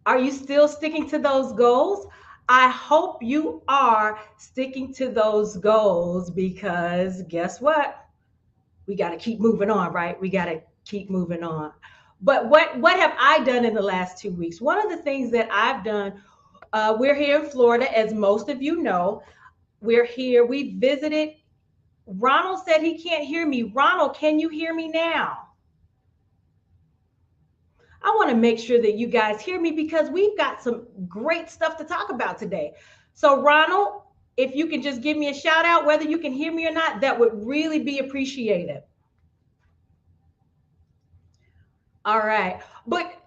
Are you still sticking to those goals? I hope you are sticking to those goals because guess what? We got to keep moving on, right? We got to keep moving on. But what have I done in the last 2 weeks? One of the things that I've done, we're here in Florida, as most of you know. We're here. We visited. Ronald said he can't hear me. Ronald, can you hear me now? I want to make sure that you guys hear me because we've got some great stuff to talk about today. So, Ronald, if you can just give me a shout out, whether you can hear me or not, that would really be appreciated. All right. But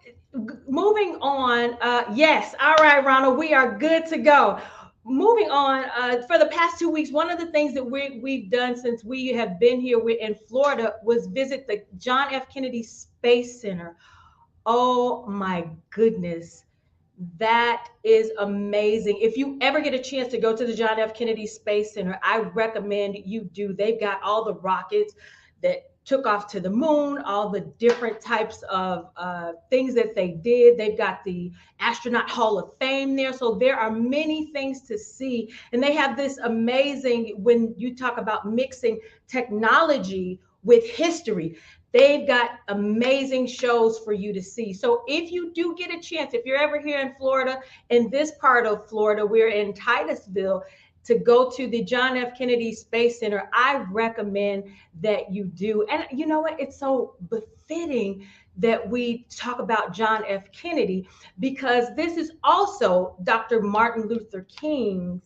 moving on, yes. All right, Ronald, we are good to go. Moving on, for the past 2 weeks, one of the things that we've done since we have been here in Florida was visit the John F. Kennedy Space Center. Oh my goodness. That is amazing. If you ever get a chance to go to the John F. Kennedy Space Center, I recommend you do. They've got all the rockets that took off to the moon, all the different types of things that they did. They've got the Astronaut Hall of Fame there. So there are many things to see. And they have this amazing, when you talk about mixing technology with history, they've got amazing shows for you to see. So if you do get a chance, if you're ever here in Florida, in this part of Florida, we're in Titusville. to go to the John F. Kennedy Space Center, I recommend that you do. And you know what? It's so befitting that we talk about John F. Kennedy because this is also Dr. Martin Luther King's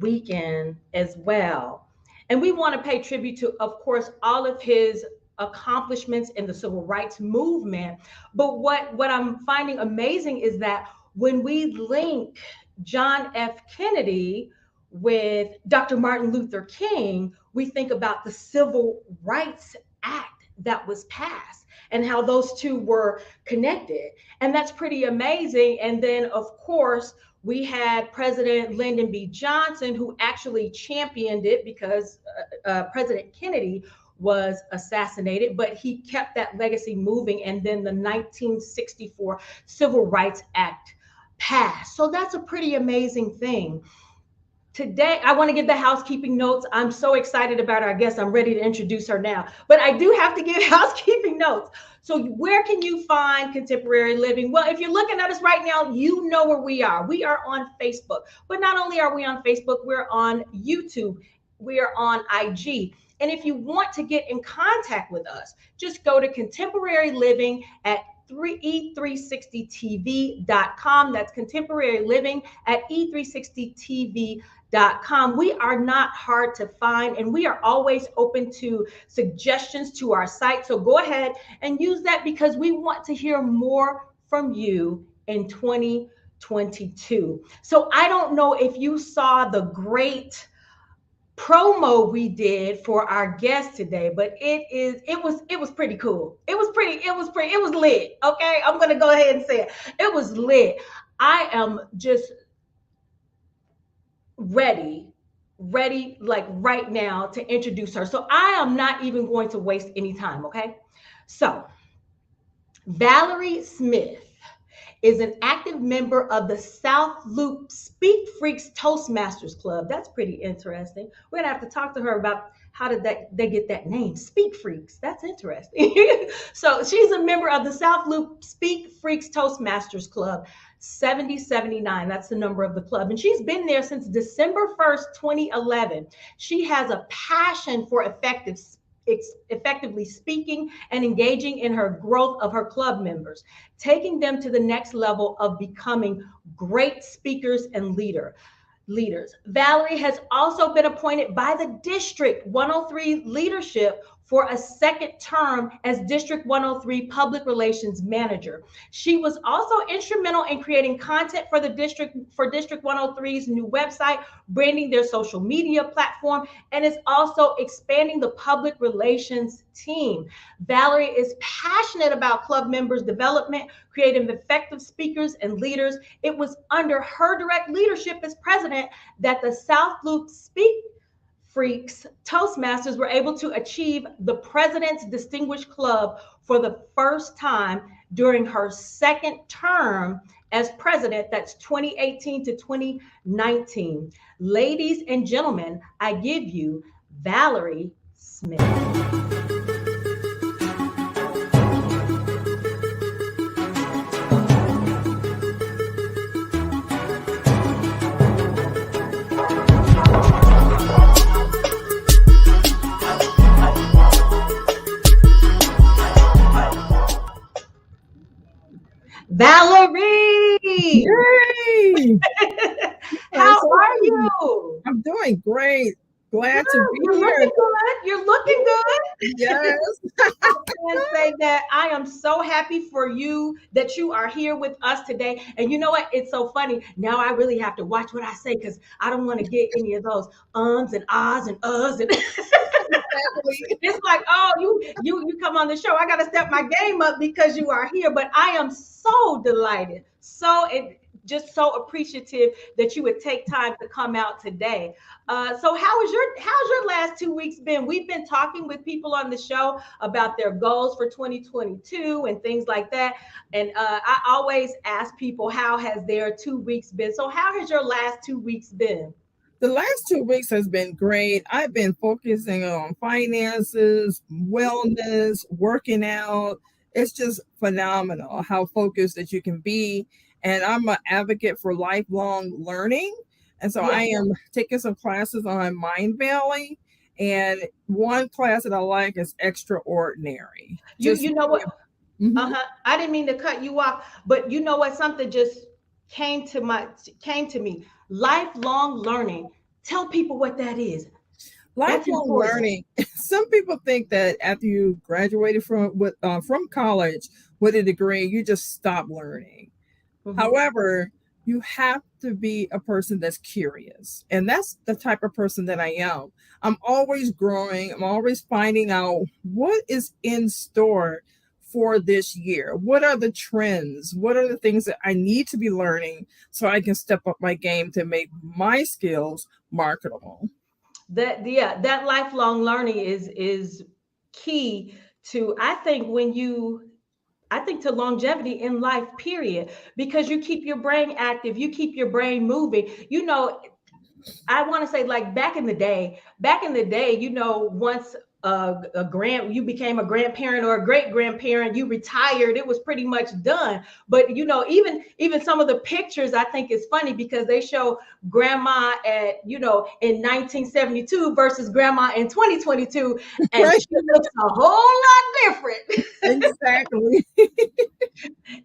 weekend as well. And we want to pay tribute to, of course, all of his accomplishments in the civil rights movement. But what I'm finding amazing is that when we link John F. Kennedy with Dr. Martin Luther King, we think about the Civil Rights Act that was passed and how those two were connected. And that's pretty amazing. And then, of course, we had President Lyndon B. Johnson, who actually championed it because President Kennedy was assassinated, but he kept that legacy moving. And then the 1964 Civil Rights Act passed. So that's a pretty amazing thing. Today, I want to give the housekeeping notes. I'm so excited about our guest. I'm ready to introduce her now, but I do have to give housekeeping notes. So where can you find Contemporary Living? Well, if you're looking at us right now, you know where we are. We are on Facebook, but not only are we on Facebook, we're on YouTube, we're on IG. And if you want to get in contact with us, just go to Contemporary Living at e360tv.com. That's Contemporary Living at e360tv.com. We are not hard to find, and we are always open to suggestions to our site. So go ahead and use that because we want to hear more from you in 2022. So I don't know if you saw the great promo we did for our guest today, but it was pretty cool. It was lit. Okay, I'm gonna go ahead and say it. It was lit. I am just ready like right now to introduce her. So I am not even going to waste any time, okay? So Valerie Smith is an active member of the South Loop Speak Freaks Toastmasters Club. That's pretty interesting. We're gonna have to talk to her about how did they get that name, Speak Freaks. That's interesting. So she's a member of the South Loop Speak Freaks Toastmasters Club. 7079, that's the number of the club. And she's been there since December 1st, 2011. She has a passion for effectively speaking and engaging in her growth of her club members, taking them to the next level of becoming great speakers and leaders. Valerie has also been appointed by the District 103 leadership for a second term as District 103 Public Relations Manager. She was also instrumental in creating content for District 103's new website, branding their social media platform, and is also expanding the public relations team. Valerie is passionate about club members' development, creating effective speakers and leaders. It was under her direct leadership as president that the South Loop Speak Freaks Toastmasters were able to achieve the President's Distinguished Club for the first time during her second term as president. That's 2018 to 2019. Ladies and gentlemen, I give you Valerie Smith. Valerie! Yay! How are you? I'm doing great. Glad to be You're here. looking good. You're looking good. Yes. I can say that I am so happy for you that you are here with us today. And you know what? It's so funny. Now I really have to watch what I say because I don't want to get any of those ums and ahs and uhs and it's like, oh, you come on the show. I got to step my game up because you are here. But I am so delighted, just so appreciative that you would take time to come out today. So how's your last 2 weeks been? We've been talking with people on the show about their goals for 2022 and things like that. And I always ask people, how has their 2 weeks been? So how has your last 2 weeks been? The last 2 weeks has been great. I've been focusing on finances, wellness, working out. It's just phenomenal how focused that you can be. And I'm an advocate for lifelong learning. And so I Yeah. am taking some classes on Mind Valley. And one class that I like is Extraordinary. Just You know what? mhm. Uh-huh. I didn't mean to cut you off, but you know what? Something just came to me. Lifelong learning. Tell people what that is. That's Lifelong important. learning. Some people think that after you graduated from college with a degree, you just stop learning. Hmm. However, you have to be a person that's curious. And that's the type of person that I am. I'm always growing, I'm always finding out what is in store for this year. What are the trends? What are the things that I need to be learning so I can step up my game to make my skills marketable? That yeah, that lifelong learning is key to I think to longevity in life, period, because you keep your brain active, you keep your brain moving. I want to say like back in the day, once you became a grandparent or a great grandparent, you retired, it was pretty much done. But even some of the pictures I think is funny because they show grandma at, in 1972 versus grandma in 2022, and Right? she looks a whole lot different. Exactly.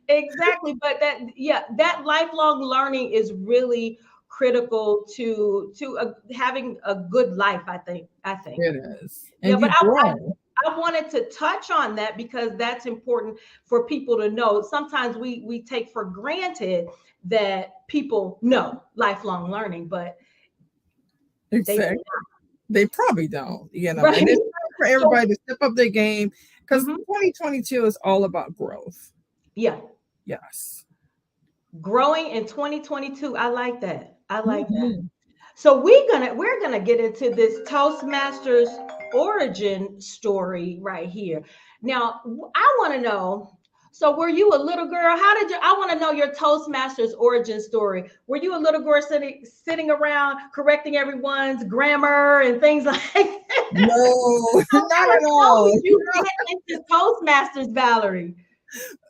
Exactly, but that lifelong learning is really critical to having a good life, I think. It is. Yeah, And but you grow. I wanted to touch on that because that's important for people to know. Sometimes we take for granted that people know lifelong learning, but they may Exactly. They probably don't, not. and Right. it's time for So everybody to step up their game because mhm, 2022 is all about growth. yeah, Yes. growing in 2022, I like that. I like that. Mhm. So we're gonna get into this Toastmasters origin story right here. Now, I want to know. So, were you a little girl? How did you? I want to know your Toastmasters origin story. Were you a little girl sitting around correcting everyone's grammar and things like that? No, not at How all. did you get into Toastmasters, Valerie?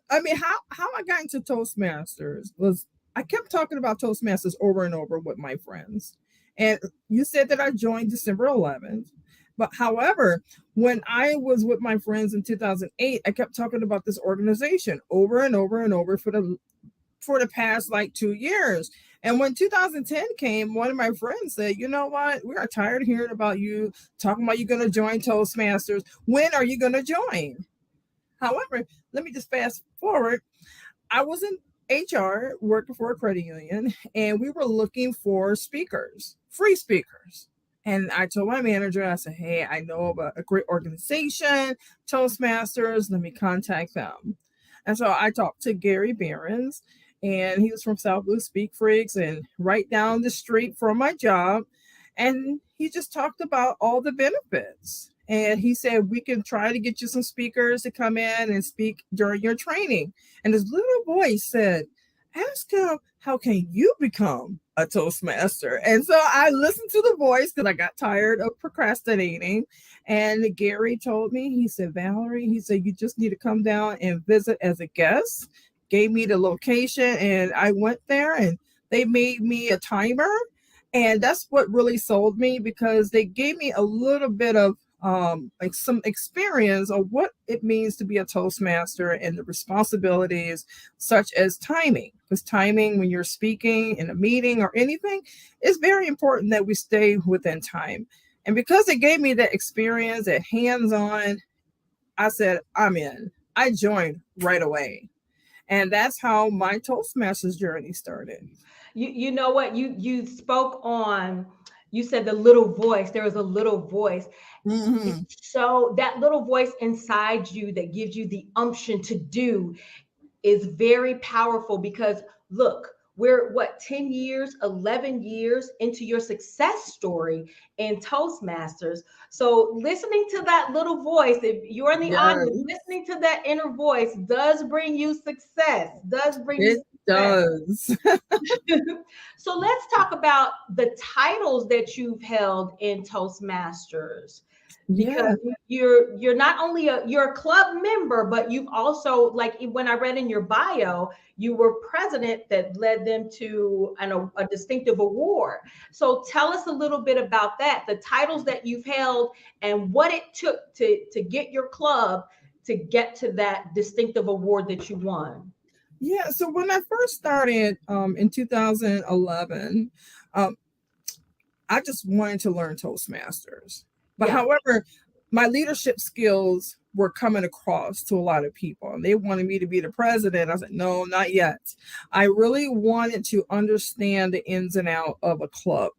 I mean, how I got into Toastmasters was I kept talking about Toastmasters over and over with my friends. And you said that I joined December 11th. But however, when I was with my friends in 2008, I kept talking about this organization over and over and over for the past like 2 years. And when 2010 came, one of my friends said, "You know what? We are tired of hearing about you talking about you're going to join Toastmasters. When are you going to join?" However, let me just fast forward. I was in HR working for a credit union, and we were looking for speakers, free speakers. And I told my manager, I said, "Hey, I know about a great organization, Toastmasters. Let me contact them." And so I talked to Gary Behrens, and he was from South Blue Speak Freaks and right down the street from my job. And he just talked about all the benefits. And he said, "We can try to get you some speakers to come in and speak during your training." And his little voice said, "Ask him, how can you become a Toastmaster?" And so I listened to the voice because I got tired of procrastinating. And Gary told me, he said, "Valerie," he said, "you just need to come down and visit as a guest." Gave me the location, and I went there, and they made me a timer. And that's what really sold me because they gave me a little bit of like some experience of what it means to be a Toastmaster and the responsibilities such as timing. Because timing, when you're speaking in a meeting or anything, it's very important that we stay within time. And because it gave me that experience, that hands on, I said, I'm in. I joined right away. And that's how my Toastmasters journey started. You know what? You spoke on. You said the little voice. There was a little voice. Hmm. So that little voice inside you that gives you the umption to do is very powerful because look, we're what, 10 years, 11 years into your success story in Toastmasters. So listening to that little voice, if you're in the audience, Yes, listening to that inner voice does bring you success, does bring you it success. does. So let's talk about the titles that you've held in Toastmasters. Yeah. because you're not only you're a club member, but you've also, like when I read in your bio, you were president that led them to a distinctive award. So tell us a little bit about that, the titles that you've held, and what it took to get your club to get to that distinctive award that you won. Yeah. So when I first started in 2011, um, I just wanted to learn Toastmasters. But Yeah. however, my leadership skills were coming across to a lot of people and they wanted me to be the president. I said, no, not yet. I really wanted to understand the ins and out of a club.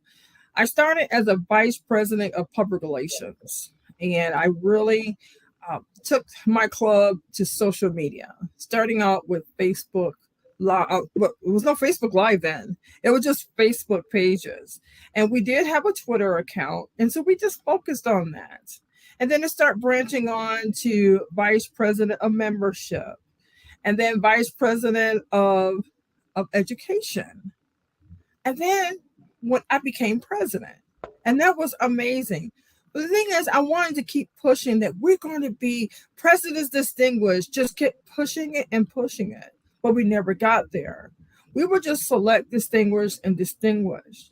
I started as a vice president of public relations, and I really took my club to social media, starting out with Facebook Live. Well, it was no Facebook Live then. It was just Facebook pages. And we did have a Twitter account. And so we just focused on that. And then it started branching on to vice president of membership and then vice president of education. And then when I became president, and that was amazing. But the thing is, I wanted to keep pushing that we're going to be presidents distinguished, just kept pushing it and pushing it. But we never got there. We were just select, distinguished, and distinguished.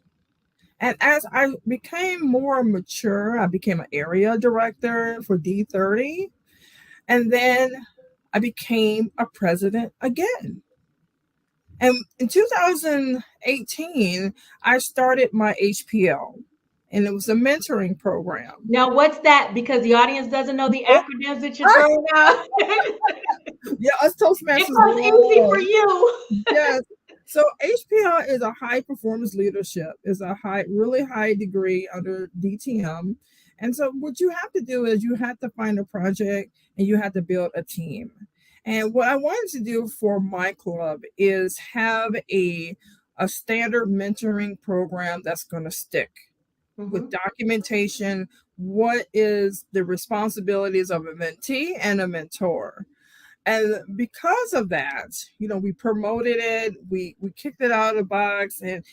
And as I became more mature, I became an area director for D30. And then I became a president again. And in 2018, I started my HPL, and it was a mentoring program. Now, what's that? Because the audience doesn't know the Oh, acronyms that you're throwing out. yeah, us It Toastmasters comes easy for love. you. Yes. So HPL is a high performance leadership. It's a really high degree under DTM. And so what you have to do is you have to find a project and you have to build a team. And what I wanted to do for my club is have a standard mentoring program that's going to stick with Mhm. documentation. What is the responsibilities of a mentee and a mentor? And because of that, we promoted it, we kicked it out of the box, and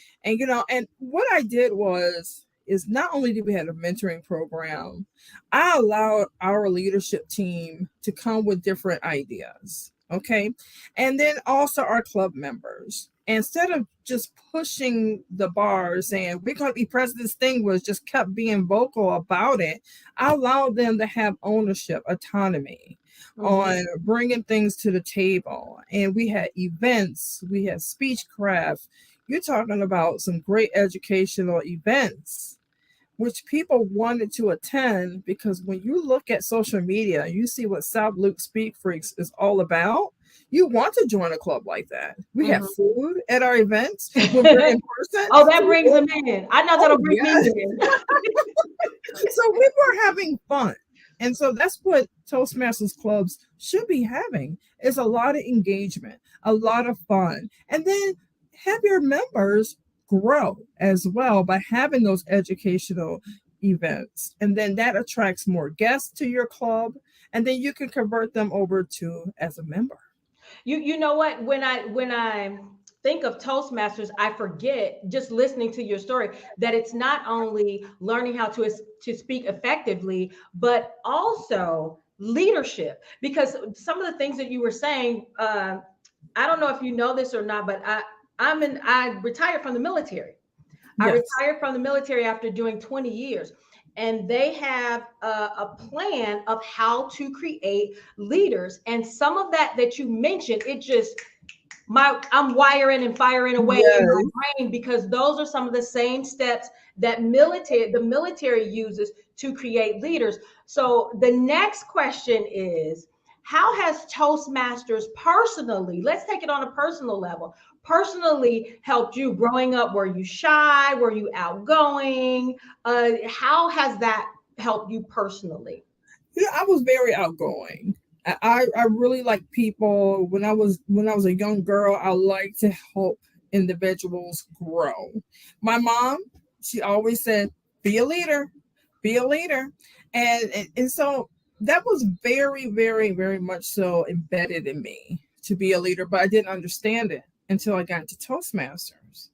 what I did was is not only did we have a mentoring program, I allowed our leadership team to come with different ideas. Okay. And then also our club members. Instead of just pushing the bar saying we're going to be president distinguished, just kept being vocal about it, I allowed them to have ownership, autonomy Mhm. on bringing things to the table. And we had events, we had speechcraft. You're talking about some great educational events, which people wanted to attend because when you look at social media, you see what South Loop Speak Freaks is all about. You want to join a club like that. We have Mhm. food at our events when we're in person. Oh, that So brings them in. I know oh that'll bring me yes, in. so we were having fun. And so that's what Toastmasters clubs should be having is a lot of engagement, a lot of fun. And then have your members grow as well by having those educational events. And then that attracts more guests to your club. And then you can convert them over to as a member. You know what? When I think of Toastmasters, I forget, just listening to your story, that it's not only learning how to speak effectively, but also leadership. Because some of the things that you were saying, I don't know if you know this or not, but I retired from the military. I Yes. retired from the military after doing 20 years. And they have a plan of how to create leaders. And some of that you mentioned, it just I'm wiring and firing away in my Yes. brain because those are some of the same steps that the military uses to create leaders. So the next question is, how has Toastmasters personally, let's take it on a personal level, personally helped you growing up? Were you shy? Were you outgoing? How has that helped you personally? I was very outgoing. I really like people. When I was a young girl, I like to help individuals grow. My mom, she always said, "Be a leader, be a leader," and so that was very, very, very much so embedded in me to be a leader. But I didn't understand it until I got into Toastmasters.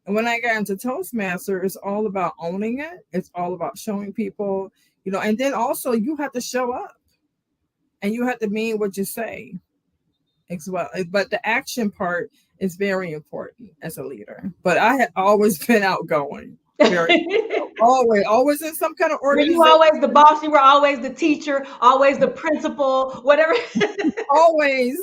And when I got into Toastmasters, it's all about owning it. It's all about showing people And then also you have to show up and you have to mean what you say as well. But the action part is very important as a leader. But I had always been outgoing, very always in some kind of Were you organization, always the boss? You were always the teacher, always the principal, whatever. always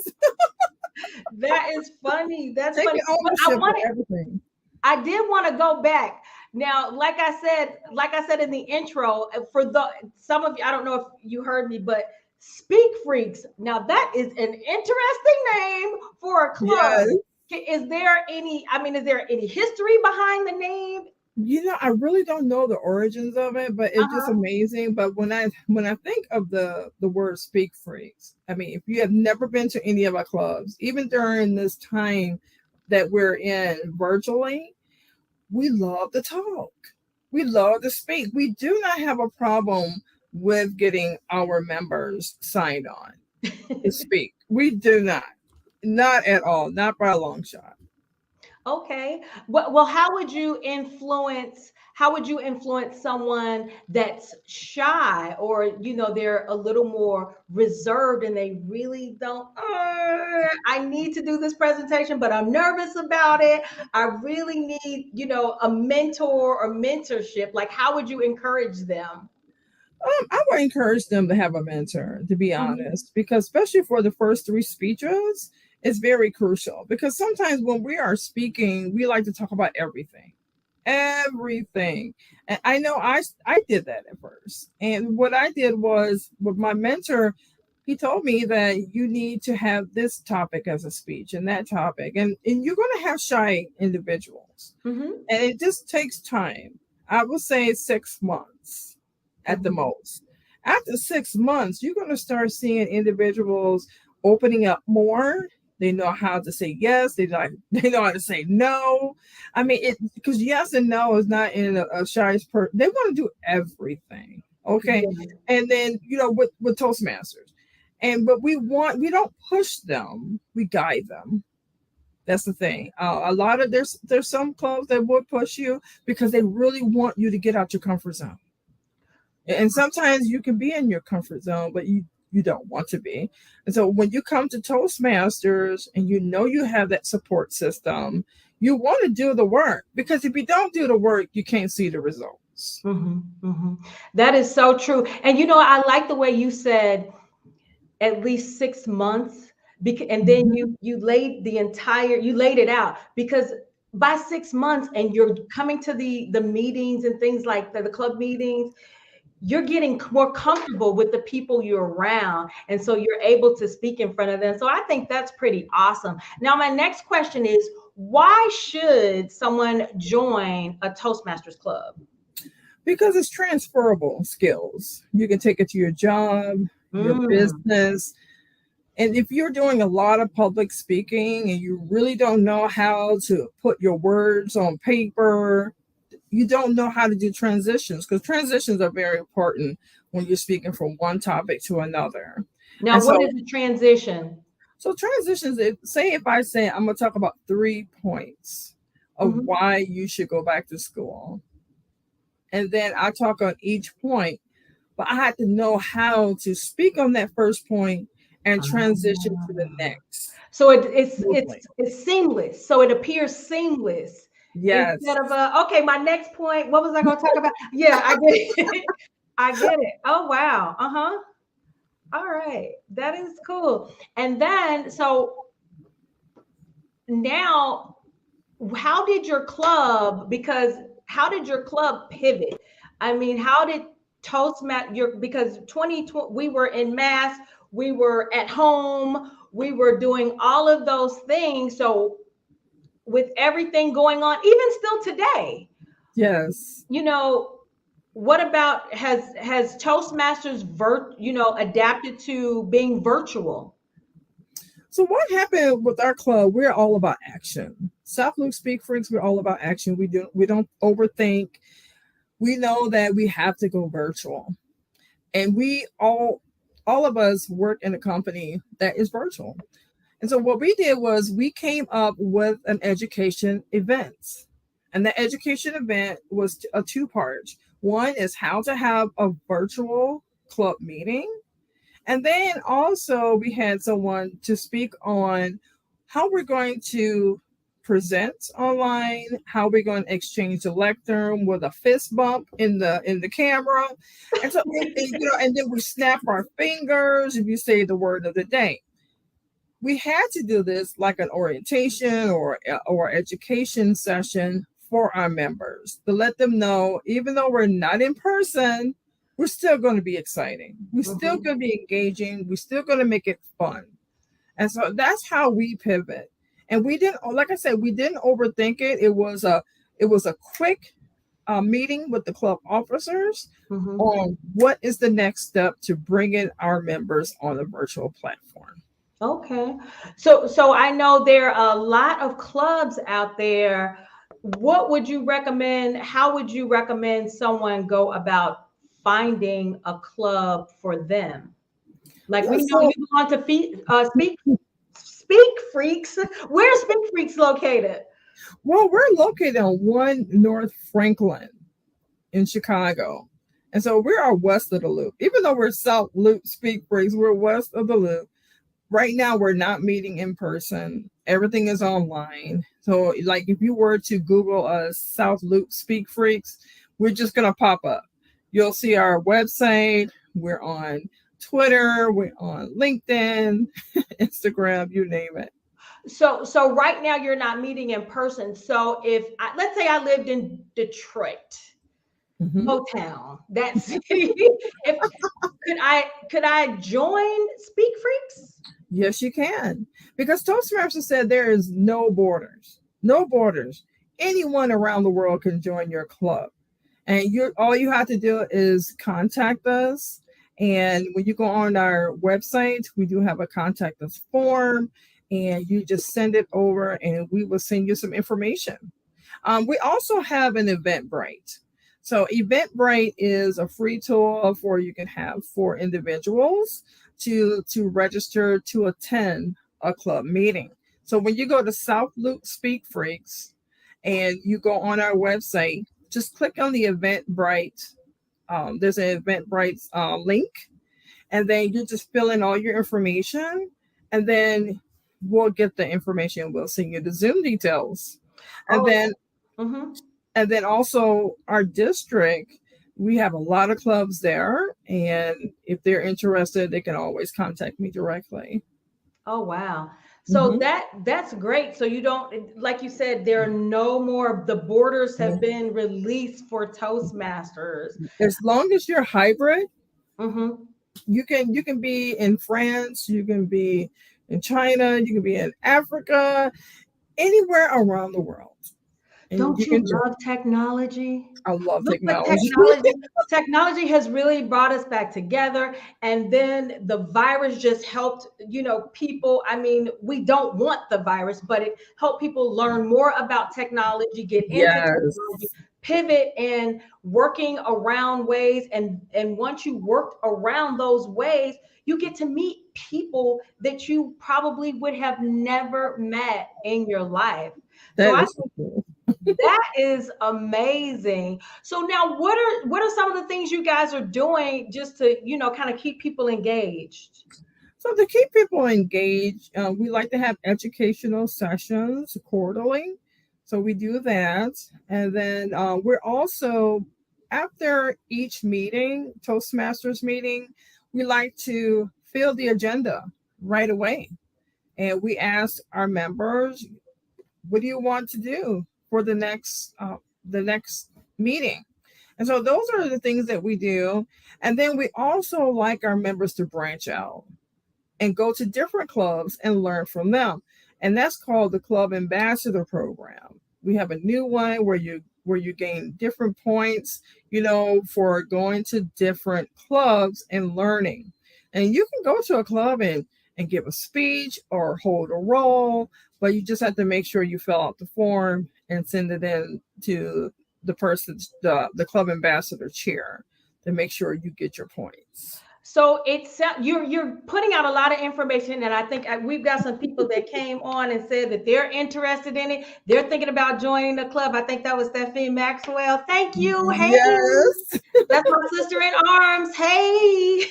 That is funny. That's funny. taking But ownership for everything. I did want to go back. Now, like I said in the intro, for the some of you, I don't know if you heard me, but Speak Freaks. Now that is an interesting name for a club. Yes. Is there any, I mean, is there any history behind the name? I really don't know the origins of it, but it's just Uh-huh. amazing. But when I think of the word speak freaks, I mean, if you have never been to any of our clubs, even during this time that we're in virtually, we love to talk. We love to speak. We do not have a problem with getting our members signed on to speak. We do not. Not at all. Not by a long shot. Okay. Well, how would you influence someone that's shy, or they're a little more reserved and they really don't, I need to do this presentation, but I'm nervous about it. I really need, a mentor or mentorship. Like, how would you encourage them? I would encourage them to have a mentor, to be Mhm. honest, because especially for the first three speeches, it's very crucial. Because sometimes when we are speaking, we like to talk about everything, everything. And I know I did that at first. And what I did was with my mentor, he told me that you need to have this topic as a speech and that topic, and you're going to have shy individuals, Mhm. and it just takes time. I would say 6 months at the Mhm. most. After 6 months, you're going to start seeing individuals opening up more. They know how to say yes. They know how to say no. I mean, it because yes and no is not in a shy person. They want to do everything. Okay, Yeah. and then with Toastmasters, but we don't push them. We guide them. That's the thing. A lot of there's some clubs that would push you because they really want you to get out your comfort zone. And sometimes you can be in your comfort zone, but you don't want to be. And so when you come to Toastmasters and you have that support system, you want to do the work, because if you don't do the work, you can't see the results. That is so true. And I like the way you said at least 6 months, and then Mhm. you laid it out, because by 6 months and you're coming to the meetings and things like that, the club meetings, you're getting more comfortable with the people you're around, and so you're able to speak in front of them. So I think that's pretty awesome. Now my next question is, why should someone join a Toastmasters club? Because it's transferable skills. You can take it to your job, your Mm. business. And if you're doing a lot of public speaking and you really don't know how to put your words on paper, you don't know how to do transitions, because transitions are very important when you're speaking from one topic to another. Now And what so, is the transition? transitions, if I say I'm going to talk about 3 points of Mhm. why you should go back to school, and then I talk on each point, but I had to know how to speak on that first point and transition to the Ah. next So it's smoothly. seamless. So it appears seamless Yes. instead of okay. My next point. What was I going to talk about? Yeah, I get it. I get it. Oh wow. Uh huh. All right. That is cool. And then now, how did your club? Because how did your club pivot? I mean, how did Toastmat your, because 2020 we were in mass, we were at home, we were doing all of those things. So with everything going on, even still today, Yes. you know, what about, has Toastmasters adapted to being virtual? So what happened with our club? We're all about action. South Loop Speak Freaks, we're all about action. We don't overthink. We know that we have to go virtual. And we all of us work in a company that is virtual. And so what we did was we came up with an education event. And the education event was a two part. One is how to have a virtual club meeting. And then also, we had someone to speak on how we're going to present online, how we're going to exchange the lectern with a fist bump in the camera, and so and then we snap our fingers if you say the word of the day. We had to do this like an orientation or education session for our members to let them know, even though we're not in person, we're still going to be exciting. We're still Mhm. going to be engaging. We're still going to make it fun. And so that's how we pivot. And we didn't, like I said, we didn't overthink it. It was a quick meeting with the club officers Mhm. on what is the next step to bring in our members on a virtual platform. Okay. So I know there are a lot of clubs out there. What would you recommend? How would you recommend someone go about finding a club for them? Like Yeah, we know so you belong to Speak Freaks. Where's Speak Freaks located? well, we're located on 1 North Franklin in Chicago. And so we are west of the loop. Even though we're South Loop Speak Freaks, we're west of the loop. Right now, we're not meeting in person. Everything is online. So, like, if you were to Google us, South Loop Speak Freaks, we're just going to pop up. You'll see our website. We're on Twitter. We're on LinkedIn, Instagram, you name it. So right now you're not meeting in person. So if let's say I lived in Detroit, Mhm. Motown, that city, if could I join Speak Freaks? Yes, you can. Because Toastmasters said there is no borders. No borders. Anyone around the world can join your club. And you all you have to do is contact us. And when you go on our website, we do have a contact us form, and you just send it over and we will send you some information. We also have an Eventbrite. So Eventbrite is a free tool for you can have for individuals to register to attend a club meeting. So when you go to South Loop Speak Freaks and you go on our website, just click on the Eventbrite. There's an Eventbrite link, and then you just fill in all your information, and then we'll get the information. We'll send you the Zoom details, and Oh, then mm-hmm. also our district. We have a lot of clubs there, and if they're interested, they can always contact me directly. Oh wow. So Hmm. that's great. So you don't, like you said, there are no more, the borders have been released for Toastmasters. As long as you're hybrid, Mm-hmm. you can be in France, you can be in China, you can be in Africa, anywhere around the world, and Don't you you can join. love technology? I love Look what technology. technology has really brought us back together. And then the virus just helped, people. I mean, we don't want the virus, but it helped people learn more about technology, get into Yes, technology, pivot and working around ways. And once you worked around those ways, you get to meet people that you probably would have never met in your life. So that I is so cool. that is amazing. So now what are some of the things you guys are doing just to, kind of keep people engaged? So to keep people engaged, we like to have educational sessions quarterly. So we do that, and then we're also after each meeting, Toastmasters meeting, we like to fill the agenda right away, and we ask our members, "What do you want to do for the next meeting?" And so those are the things that we do, and then we also like our members to branch out and go to different clubs and learn from them. And that's called the Club Ambassador Program. We have a new one where you gain different points, for going to different clubs and learning. And you can go to a club and give a speech or hold a role, but you just have to make sure you fill out the form and send it in to the club ambassador chair to make sure you get your points. So it's you're putting out a lot of information, and I think we've got some people that came on and said that they're interested in it. They're thinking about joining the club. I think that was Stephanie Maxwell. Thank you. Hey, Yes. that's my sister in arms. Hey,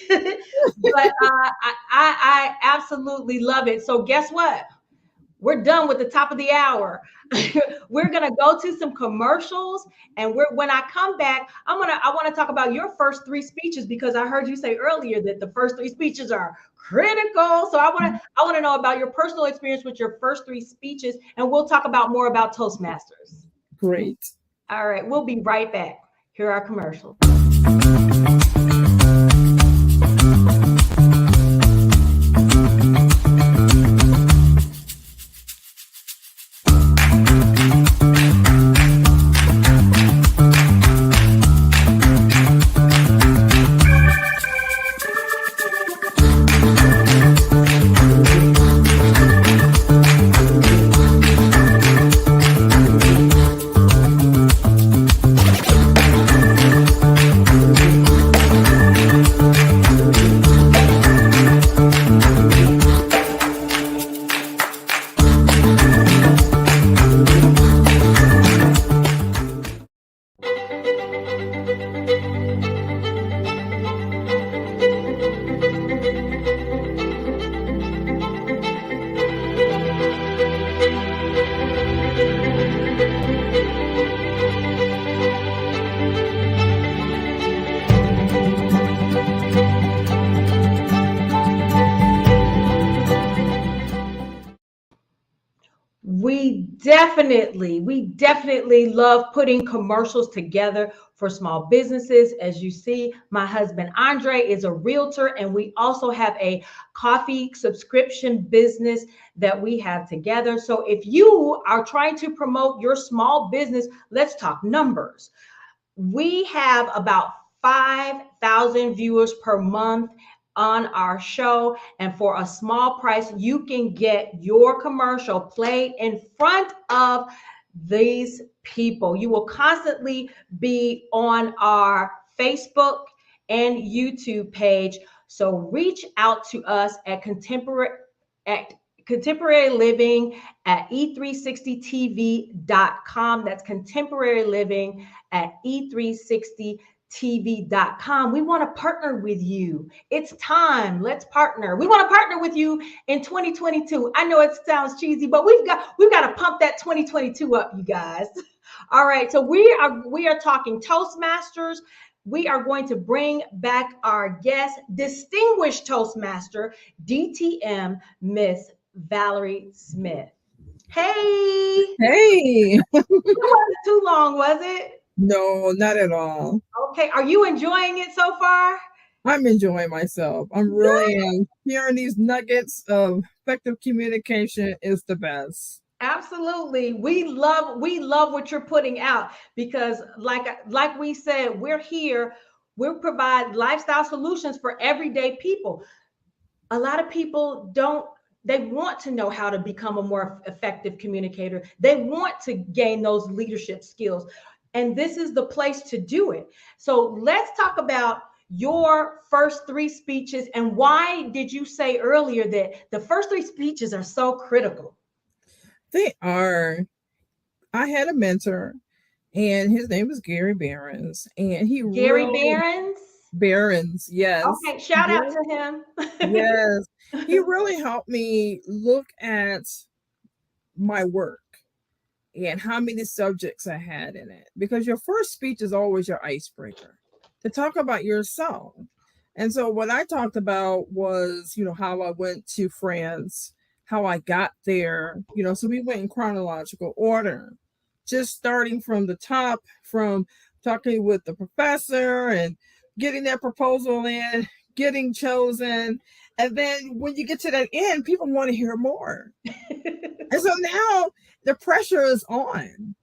but I absolutely love it. So guess what? We're done with the top of the hour. We're gonna go to some commercials, and when I come back, I want to talk about your first three speeches because I heard you say earlier that the first three speeches are critical. So I want to know about your personal experience with your first three speeches, and we'll talk about more about Toastmasters. Great. All right, we'll be right back. Here are commercials. We definitely love putting commercials together for small businesses. As you see, my husband Andre is a realtor, and we also have a coffee subscription business that we have together. So if you are trying to promote your small business, let's talk numbers. We have about 5,000 viewers per month on our show. And for a small price, you can get your commercial played in front of these people. You will constantly be on our Facebook and YouTube page. So reach out to us at contemporary living at e360tv.com. That's contemporary living at e360tv.com. We want to partner with you. It's time. Let's partner. We want to partner with you in 2022. I know it sounds cheesy, but we've got to pump that 2022 up, you guys. All right. So we are talking Toastmasters. We are going to bring back our guest, distinguished Toastmaster, DTM, Miss Valerie Smith. Hey, Hey. it wasn't too long, was it? No, not at all. Okay, are you enjoying it so far? I'm enjoying myself. I'm really hearing these nuggets of effective communication is the best. Absolutely. We love what you're putting out because like we said, we're here, we provide lifestyle solutions for everyday people. A lot of people don't, they want to know how to become a more effective communicator. They want to gain those leadership skills. And this is the place to do it. So let's talk about your first three speeches and why did you say earlier that the first three speeches are so critical? They are. I had a mentor, and his name was Gary Barons, and he Gary really Behrens. Barons, yes. Okay, shout out to him. Yes. He really helped me look at my work and how many subjects I had in it. Because your first speech is always your icebreaker to talk about yourself. And so what I talked about was, how I went to France, how I got there, so we went in chronological order, just starting from the top, from talking with the professor and getting that proposal in, getting chosen. And then when you get to that end, people want to hear more. And so now the pressure is on.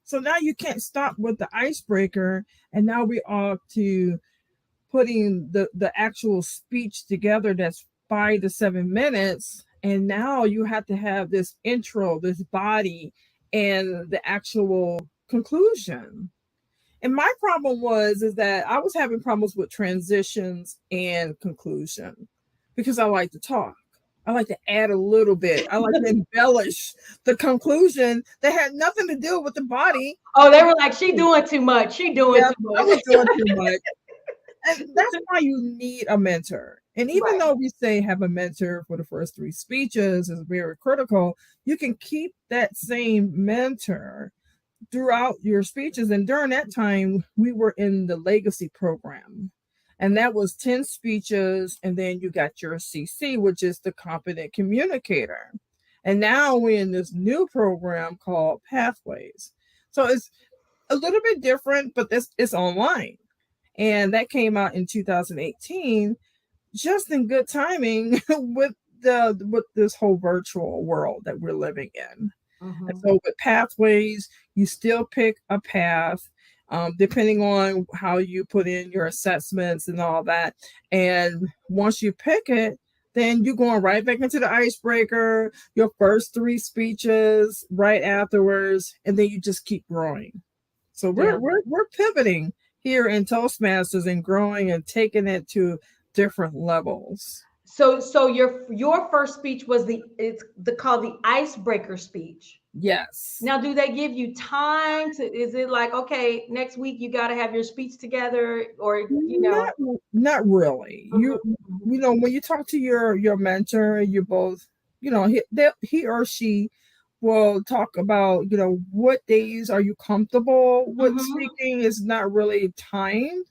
So now you can't stop with the icebreaker. And now we are to putting the actual speech together that's 5 to 7 minutes. And now you have to have this intro, this body, and the actual conclusion. And my problem was is that I was having problems with transitions and conclusion because I like to talk. I like to add a little bit. I like to embellish the conclusion that had nothing to do with the body. Oh, they were like, she doing too much. She doing Yeah, too I much. was doing too much. And that's why you need a mentor. And even Right. though we say have a mentor for the first three speeches is very critical, you can keep that same mentor throughout your speeches. And during that time, we were in the legacy program. And that was 10 speeches. And then you got your CC, which is the competent communicator. And now we're in this new program called Pathways. So it's a little bit different, but this it's online. And that came out in 2018, just in good timing with this whole virtual world that we're living in. And Hmm. so with pathways, you still pick a path, depending on how you put in your assessments and all that. And once you pick it, then you're going right back into the icebreaker, your first three speeches right afterwards, and then you just keep growing. So Yeah. we're pivoting here in Toastmasters and growing and taking it to different levels. So your first speech was it's the called the icebreaker speech. Yes. Now, do they give you time to, is it like, okay, next week you got to have your speech together or, Not not really. You know when you talk to your mentor, you both he or she will talk about what days are you comfortable with hmm speaking. Is not really timed.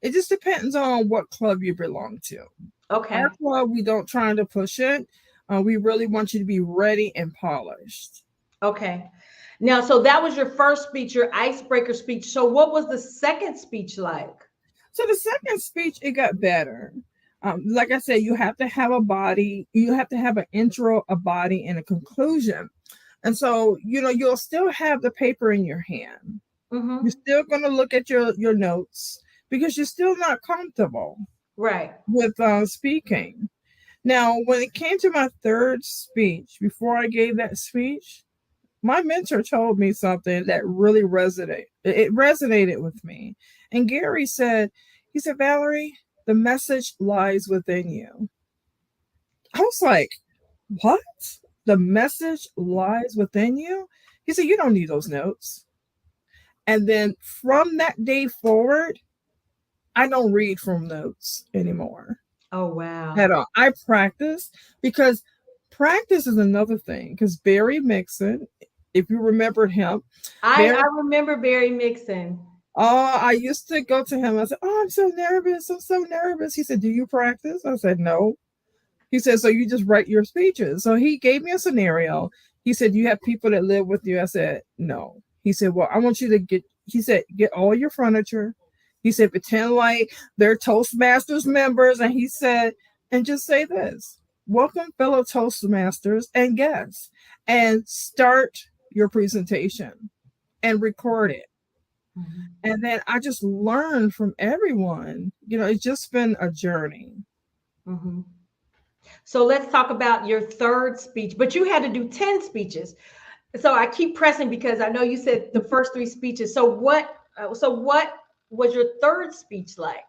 It just depends on what club you belong to. Our Okay. club, we don't try to push it. We really want you to be ready and polished. Okay. Now, so that was your first speech, your icebreaker speech. So what was the second speech like? So the second speech, it got better. Like I said, you have to have a body, you have to have an intro, a body, and a conclusion. And so, you'll still have the paper in your hand. You're hmm still going to look at your notes because you're still not comfortable Right. with speaking. Now, when it came to my third speech, before I gave that speech, my mentor told me something that really resonated. It resonated with me. And Gary said, he said, Valerie, the message lies within you. I was like, what? The message lies within you? He said, you don't need those notes. And then from that day forward, I don't read from notes anymore Oh, wow. at all. I practice because practice is another thing. Because Barry Mixon, if you remembered him, I Barry, remember Barry Mixon. oh, I used to go to him. I said, oh, I'm so nervous. I'm so nervous. He said, do you practice? I said, no. He said, so you just write your speeches. So he gave me a scenario. He said, you have people that live with you. I said, no. He said, well, I want you to get all your furniture. He said, pretend like they're Toastmasters members. And he said, and just say this: welcome, fellow Toastmasters and guests, and start your presentation and record it. Mhm. And then I just learned from everyone. It's just been a journey. Mhm. So let's talk about your third speech, but you had to do 10 speeches. So I keep pressing because I know you said the first three speeches. So what was your third speech like?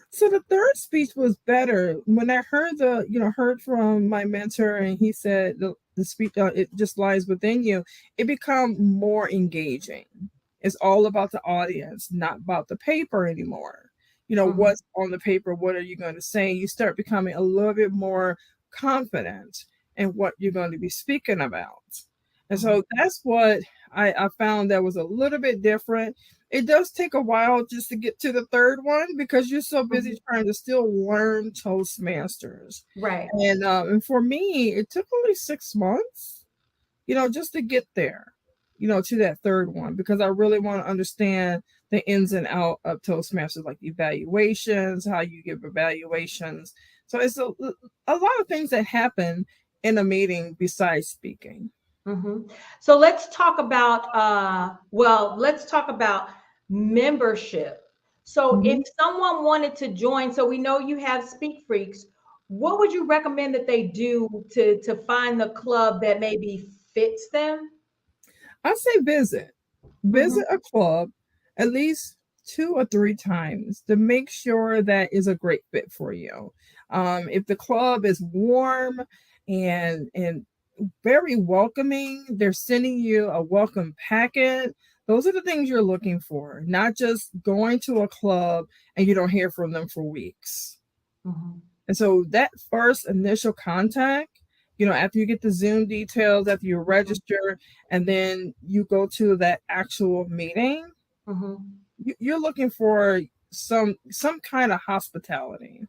So the third speech was better when I heard heard from my mentor, and he said the speech, it just lies within you. It become more engaging. It's all about the audience, not about the paper anymore. Mhm. What's on the paper, what are you going to say? You start becoming a little bit more confident in what you're going to be speaking about. And Mhm. so that's what I found that was a little bit different. It does take a while just to get to the third one because you're so busy Mhm. trying to still learn Toastmasters. Right. And for me, it took only 6 months, just to get there, to that third one because I really want to understand the ins and out of Toastmasters, like evaluations, how you give evaluations. So it's a lot of things that happen in a meeting besides speaking. Mhm. So let's talk about membership. So if Mhm. someone wanted to join, so we know you have Speak Freaks, what would you recommend that they do to find the club that maybe fits them? I say visit Mhm. a club at least 2 or 3 times to make sure that is a great fit for you. If the club is warm and very welcoming, they're sending you a welcome packet. Those are the things you're looking for, not just going to a club and you don't hear from them for weeks. Mhm. And so that first initial contact, after you get the Zoom details, after you Mhm. register, and then you go to that actual meeting, Mhm. you're looking for some kind of hospitality.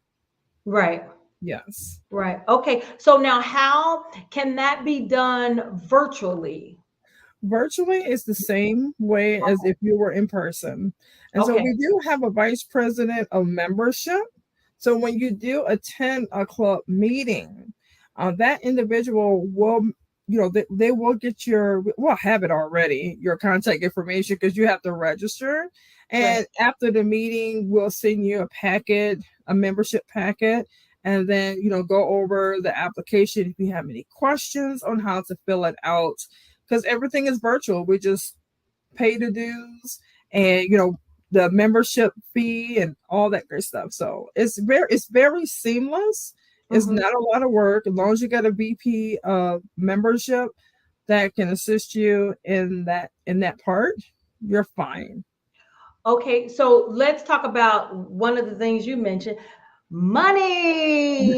Right. Yes. Right. Okay. So now how can that be done virtually? Virtually is the same way as if you were in person. And so Okay. we do have a vice president of membership. So when you do attend a club meeting, that individual will, they will get well, have it already, your contact information because you have to register. Right. And after the meeting, we'll send you a packet, a membership packet, and then, go over the application if you have any questions on how to fill it out because everything is virtual. We just pay the dues and the membership fee and all that good stuff. So it's very seamless. It's Mhm. not a lot of work as long as you got a VP membership that can assist you in that part. You're fine. Okay, so let's talk about one of the things you mentioned, money.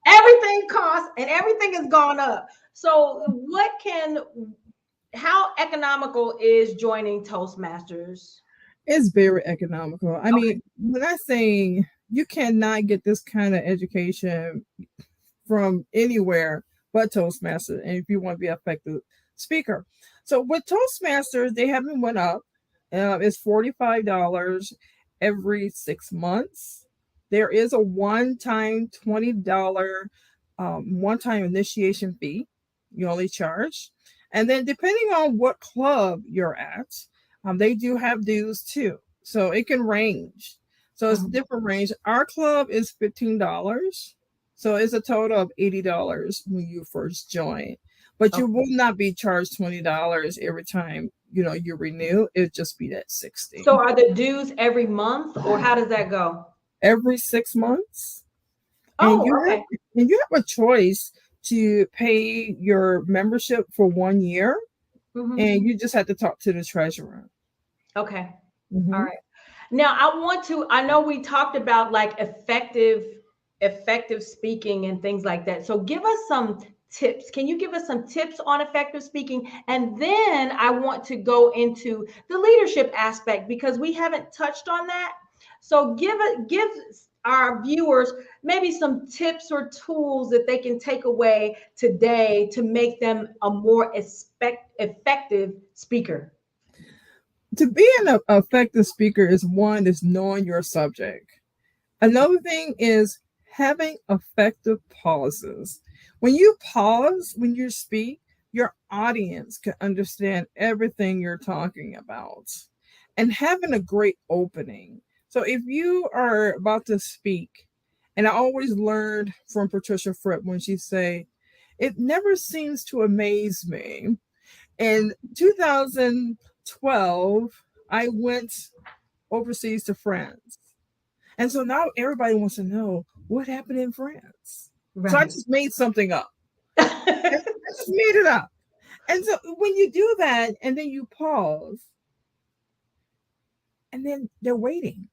Everything costs and everything has gone up. So how economical is joining Toastmasters? It's very economical. I Okay. mean, when I say you cannot get this kind of education from anywhere but Toastmasters, and if you want to be an effective speaker. So with Toastmasters, they haven't went up. It's $45 every 6 months. There is a one-time $20 one-time initiation fee. You only charge, and then depending on what club you're at, they do have dues too. So it can range. So it's a Mhm. different range. Our club is $15. So it's a total of $80 when you first join. But you Okay. will not be charged $20 every time you renew. It'll just be that 60 So are the dues every month or how does that go? every 6 months. And Oh, you have okay. and you have a choice to pay your membership for 1 year, Hmm. and you just have to talk to the treasurer. Okay. All Hmm. right. Now I know we talked about like effective speaking and things like that. So give us some tips. Can you give us some tips on effective speaking? And then I want to go into the leadership aspect because we haven't touched on that. So give our viewers maybe some tips or tools that they can take away today to make them a more effective speaker. To be an effective speaker is knowing your subject. Another thing is having effective pauses. When you pause, when you speak, your audience can understand everything you're talking about. And having a great opening. So if you are about to speak, and I always learned from Patricia Fripp when she say, "It never seems to amaze me." In 2012, I went overseas to France, and so now everybody wants to know what happened in France. So I Right. just made something up. I just made it up. And so when you do that and then you pause and then they're waiting.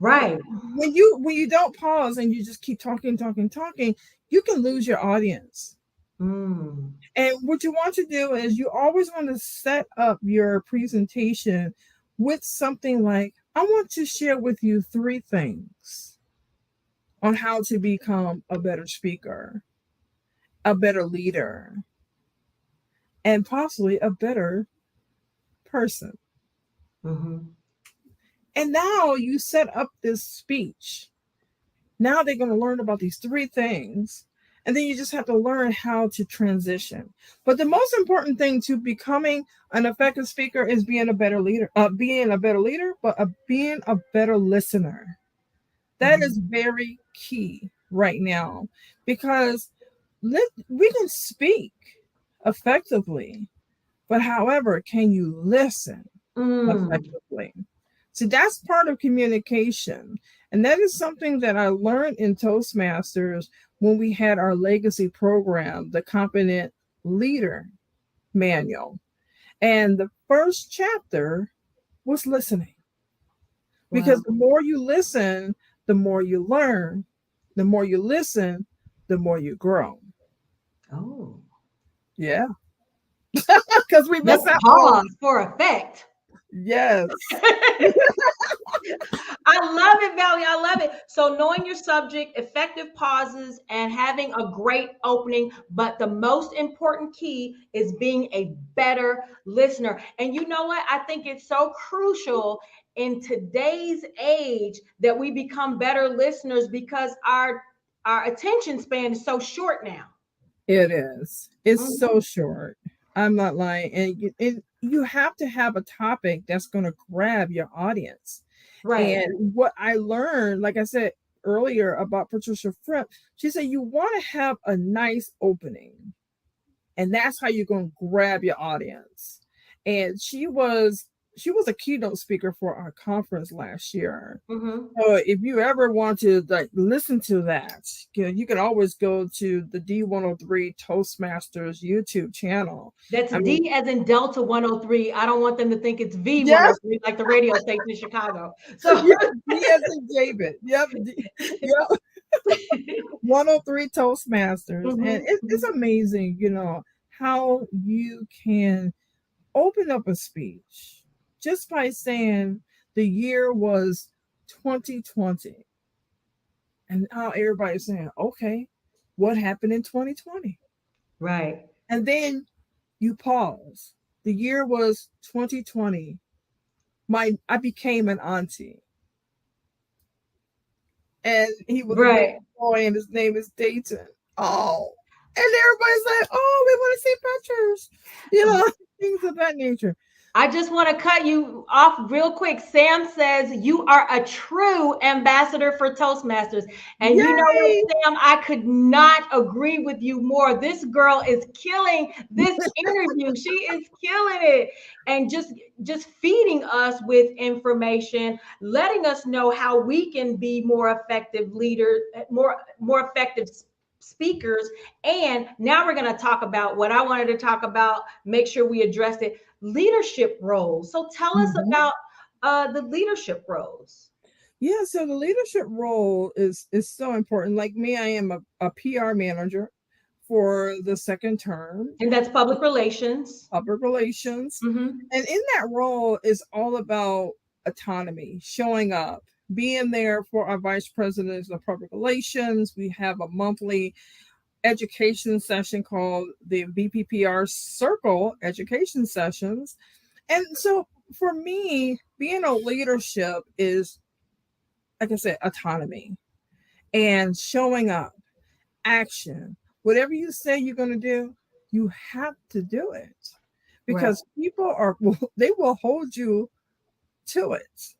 But Right. when you don't pause and you just keep talking, talking, talking, you can lose your audience. Mm. And what you want to do is you always want to set up your presentation with something like, I want to share with you 3 things on how to become a better speaker, a better leader, and possibly a better person. Hmm. And now you set up this speech. Now they're going to learn about these 3 things. And then you just have to learn how to transition. But the most important thing to becoming an effective speaker is being a better leader, but being a better listener. That is Hmm. very key right now because we can speak effectively, but however, can you listen Mm. effectively? See, that's part of communication. And that is something that I learned in Toastmasters when we had our legacy program, the Competent Leader Manual. And the first chapter was listening. Because Wow. the more you listen, the more you learn. The more you listen, the more you grow. Oh. Yeah. Because we miss Let's out on, pause for effect. yes. I love it, Valerie. I love it. So, knowing your subject, effective pauses, and having a great opening. But the most important key is being a better listener. And you know what? I think it's so crucial in today's age that we become better listeners because our attention span is so short now. It is. It's so Mhm. short. I'm not lying. And you have to have a topic that's going to grab your audience. Right. And what I learned, like I said earlier about Patricia Fripp, she said you want to have a nice opening. And that's how you're going to grab your audience. And she was a keynote speaker for our conference last year. Hmm. So if you ever want to like listen to that, you can always go to the D103 Toastmasters YouTube channel. That's I mean, D as in Delta 103. I don't want them to think it's V yes, 103, like the radio station in Chicago. So, yes, D as in David. Yep, yep. 103 Toastmasters, and mhm, it's mhm. amazing, how you can open up a speech just by saying the year was 2020. And now everybody's saying, okay, what happened in 2020? Right. And then you pause. The year was 2020. I became an auntie. And he was a baby Right. boy and his name is Dayton. Oh. And everybody's like, oh, we want to see pictures. Things of that nature. I just want to cut you off real quick. Sam says you are a true ambassador for Toastmasters. And you know what, Yay! Sam? I could not agree with you more. This girl is killing this interview. She is killing it. And just feeding us with information, letting us know how we can be more effective leaders, more effective speakers. And now we're going to talk about what I wanted to talk about, make sure we address it, leadership roles. So tell us Mhm. about the leadership roles. Yeah, so the leadership role is so important. Like me, I am a PR manager for the second term, And that's public relations. public relations. Mm-hmm. And in that role is all about autonomy, showing up, being there for our vice presidents of public relations. We have a monthly education session called the VPPR Circle Education Sessions. And so for me, being a leadership is, like I said, autonomy and showing up, action. Whatever you say you're going to do, you have to do it Right. because people they will hold you to it.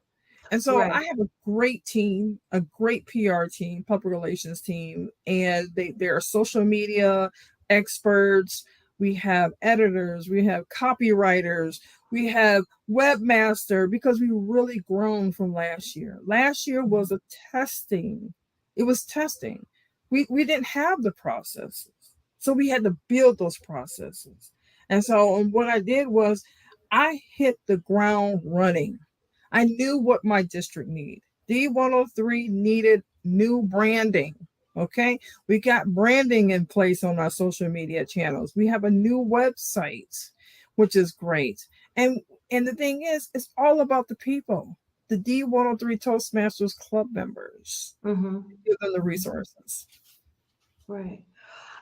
And so Right. I have a great team, a great PR team, public relations team, and they're social media experts. We have editors, we have copywriters, we have webmaster because we really grown from last year. Last year was a testing. It was testing. We didn't have the processes. So we had to build those processes. And so what I did was I hit the ground running. I knew what my district needed. D103 needed new branding. Okay. We got branding in place on our social media channels. We have a new website, which is great. And the thing is, it's all about the people, the D103 Toastmasters Club members. Mm-hmm. Give them the Mm-hmm. resources. Right.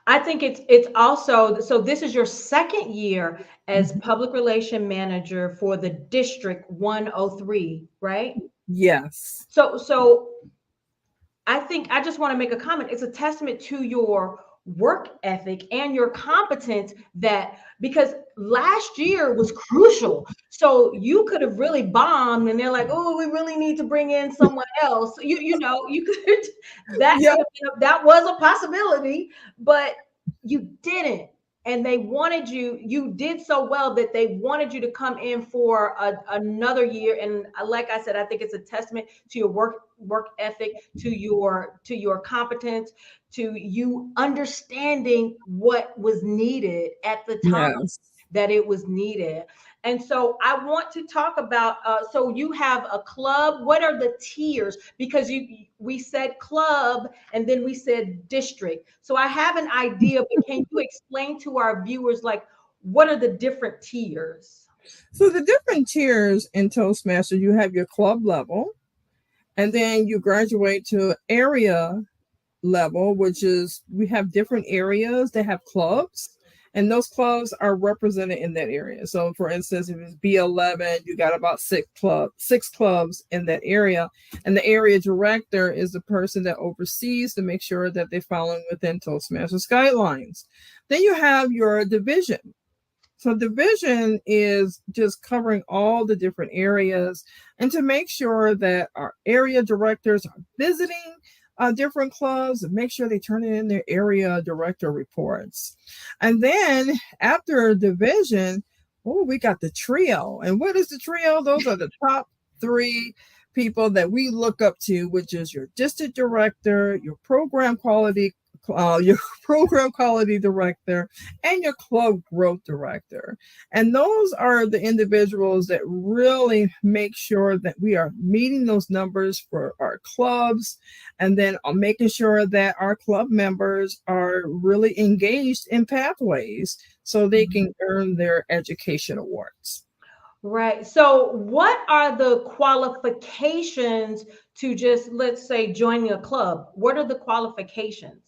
I think it's also, so this is your second year as Mhm. public relation manager for the District 103, right? Yes. So I think I just want to make a comment. It's a testament to your work ethic and your competence that because last year was crucial. So you could have really bombed and they're like, oh, we really need to bring in someone else. You could that Yeah. could have been that was a possibility, but you didn't. and they wanted you, you did so well that they wanted you to come in for another year. And like I said, I think it's a testament to your work ethic, to your competence, to you understanding what was needed at the time Yes. that it was needed. And so I want to talk about, so you have a club. What are the tiers? Because we said club and then we said district. So I have an idea, but can you explain to our viewers, like, what are the different tiers? So the different tiers in Toastmasters, you have your club level, and then you graduate to area level, which is we have different areas that have clubs, and those clubs are represented in that area. So, for instance, if it's B11, you got about six clubs in that area, and the area director is the person that oversees to make sure that they're following within Toastmasters guidelines. Then you have your division. So division is just covering all the different areas and to make sure that our area directors are visiting different clubs and make sure they turn in their area director reports. And then after division, oh, we got the trio. And what is the trio? Those are the top three people that we look up to, which is your district director, your program quality director, and your club growth director. And those are the individuals that really make sure that we are meeting those numbers for our clubs, and then making sure that our club members are really engaged in pathways so they can earn their education awards. Right. So, what are the qualifications to just, let's say, joining a club? What are the qualifications?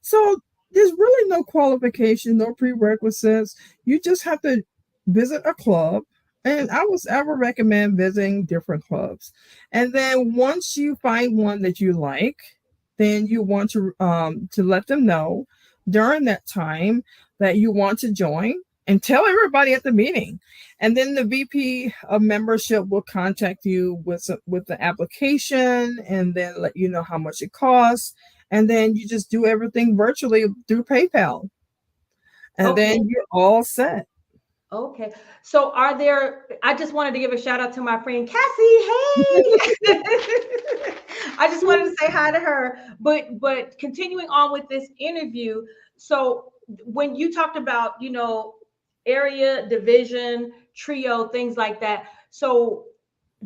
So there's really no qualification, no prerequisites. You just have to visit a club. And I would recommend visiting different clubs. And then once you find one that you like, then you want to let them know during that time that you want to join and tell everybody at the meeting. And then the VP of membership will contact you with the application and then let you know how much it costs, and then you just do everything virtually through PayPal, and Okay. then you're all set. Okay. So are there, I just wanted to give a shout out to my friend Cassie. Hey. I just wanted to say hi to her. But continuing on with this interview, so when you talked about, area, division, trio, things like that. So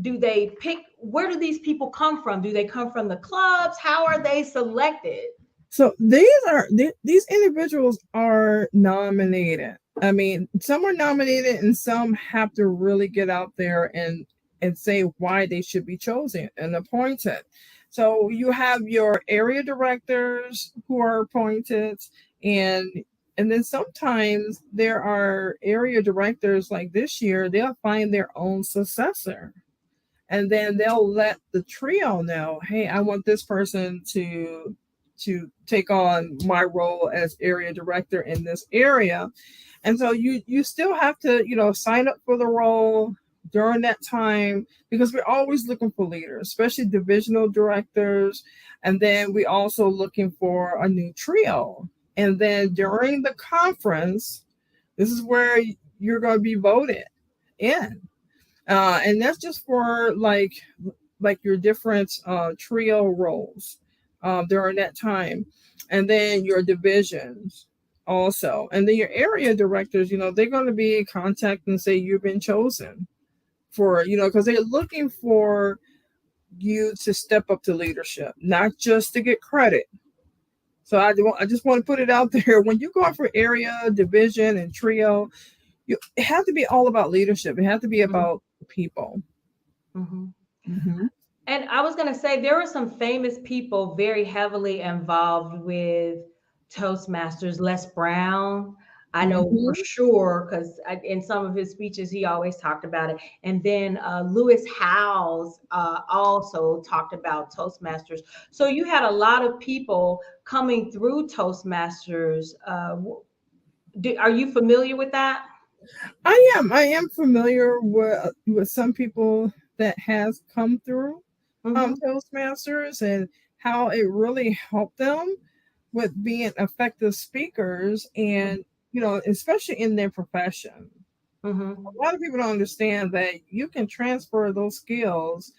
do they pick, where do these people come from? Do they come from the clubs? How are they selected? So these individuals are nominated. I mean, some are nominated, and some have to really get out there and say why they should be chosen and appointed. So you have your area directors who are appointed, and and then sometimes there are area directors like this year, they'll find their own successor, and then they'll let the trio know, hey, I want this person to take on my role as area director in this area. And so you still have to, sign up for the role during that time, because we're always looking for leaders, especially divisional directors. And then we also looking for a new trio. And then during the conference, this is where you're going to be voted in. And that's just for like your different trio roles during that time, and then your divisions also, and then your area directors. They're going to be in contact and say you've been chosen for, because they're looking for you to step up to leadership, not just to get credit. So I just want to put it out there. When you go for area, division, and trio, it have to be all about leadership. It have to be Mhm, about people. mhm. Mm-hmm. And I was going to say, there are some famous people very heavily involved with Toastmasters. Les Brown, I know for Mm-hmm. sure, because in some of his speeches, he always talked about it. And then Lewis Howes also talked about Toastmasters. So you had a lot of people coming through Toastmasters. Are you familiar with that? I am familiar with some people that has come through Hmm. Toastmasters, and how it really helped them with being effective speakers. And especially in their profession. Mm-hmm. A lot of people don't understand that you can transfer those skills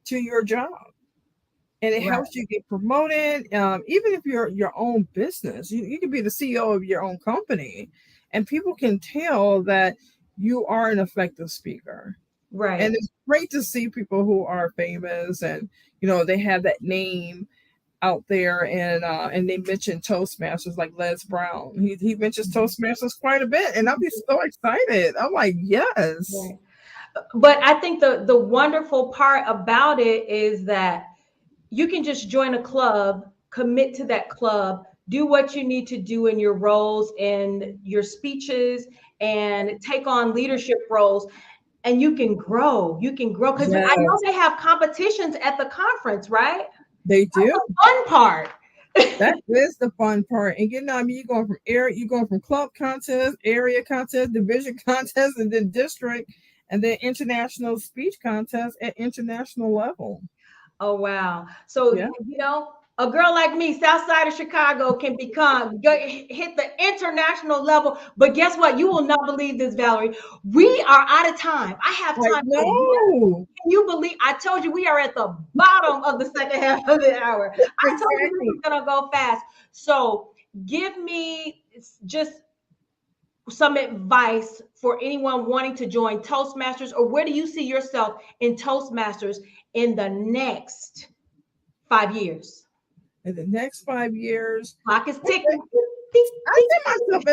to your job, and it Right. helps you get promoted. Even if you're your own business, you can be the CEO of your own company, and people can tell that you are an effective speaker. And Right. it's great to see people who are famous and they have that name out there, and they mention Toastmasters like Les Brown. He mentions Toastmasters quite a bit, and I'll be so excited. I'm like, yes, Right. But I think the wonderful part about it is that you can just join a club, commit to that club, do what you need to do in your roles and your speeches, and take on leadership roles, and you can grow. You can grow because I know yes, they have competitions at the conference, right? they do. Fun part. That is the fun part. And I mean, you going from club contest, area contest, division contest, and then district, and then international speech contest at international level. Oh wow. So Yeah. a girl like me, south side of Chicago, can hit the international level. But guess what? You will not believe this, Valerie. We are out of time. I have Like, time for one. no, Can you believe I told you we are at the bottom of the second half of the hour? I told you this was exactly. gonna go fast. So give me just some advice for anyone wanting to join Toastmasters, or where do you see yourself in Toastmasters in the next 5 years? In the next 5 years, Clock is I ticking. I see myself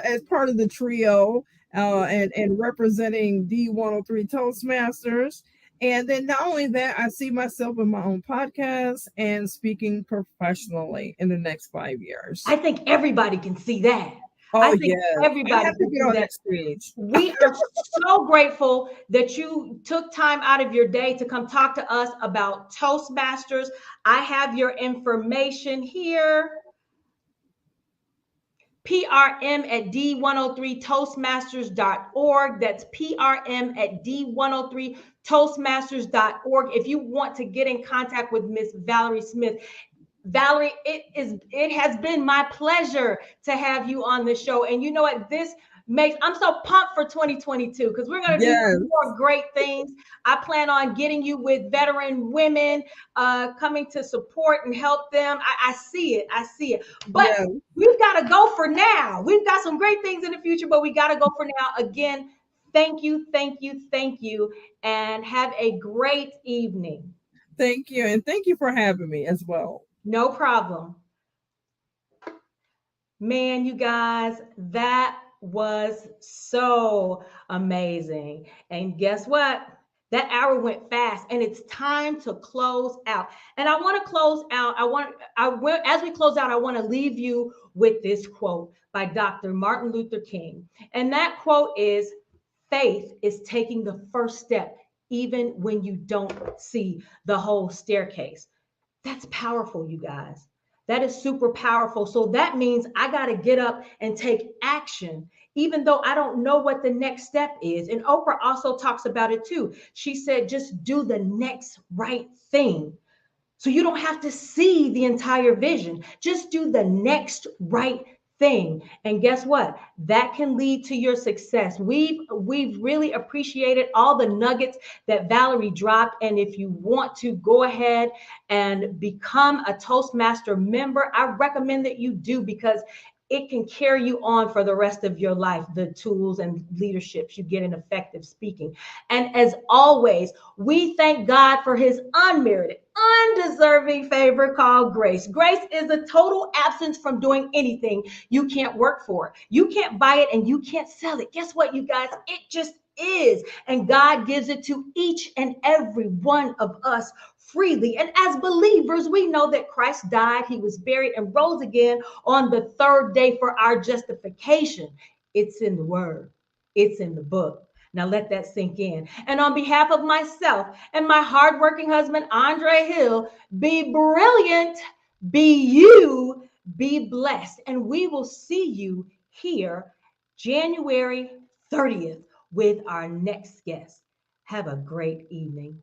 as part of the trio, and representing D103 Toastmasters. And then not only that, I see myself in my own podcast and speaking professionally in the next 5 years. I think everybody can see that. I Oh think yes, I everybody have to can get see on that. that stage. We are so grateful that you took time out of your day to come talk to us about Toastmasters. I have your information here. PRM at D103Toastmasters.org. That's PRM at D103Toastmasters.org. If you want to get in contact with Miss Valerie Smith, Valerie, it has been my pleasure to have you on the show. And you know what? I'm so pumped for 2022 because we're going to do Yes, more great things. I plan on getting you with veteran women coming to support and help them. I see it. I see it. But yes. we've got to go for now. We've got some great things in the future, but we got to go for now. Again, thank you, thank you, thank you, and have a great evening. Thank you, and thank you for having me as well. No problem. Man, you guys, that was so amazing. And guess what? That hour went fast and it's time to close out. And I want to close out. As we close out, I want to leave you with this quote by Dr. Martin Luther King. And that quote is, faith is taking the first step, even when you don't see the whole staircase. That's powerful, you guys. That is super powerful. So that means I got to get up and take action, even though I don't know what the next step is. And Oprah also talks about it too. She said, just do the next right thing. So you don't have to see the entire vision. Just do the next right thing. And guess what? That can lead to your success. We've really appreciated all the nuggets that Valerie dropped. And if you want to go ahead and become a Toastmaster member, I recommend that you do, because it can carry you on for the rest of your life, the tools and leaderships you get in effective speaking. And as always, we thank God for his unmerited, undeserving favor called grace. Grace is a total absence from doing anything you can't work for. You can't buy it and you can't sell it. Guess what, you guys? It just is. And God gives it to each and every one of us freely. And as believers, we know that Christ died, he was buried, and rose again on the third day for our justification. It's in the word, it's in the book. Now let that sink in. And on behalf of myself and my hardworking husband, Andre Hill, be brilliant, be you, be blessed. And we will see you here January 30th with our next guest. Have a great evening.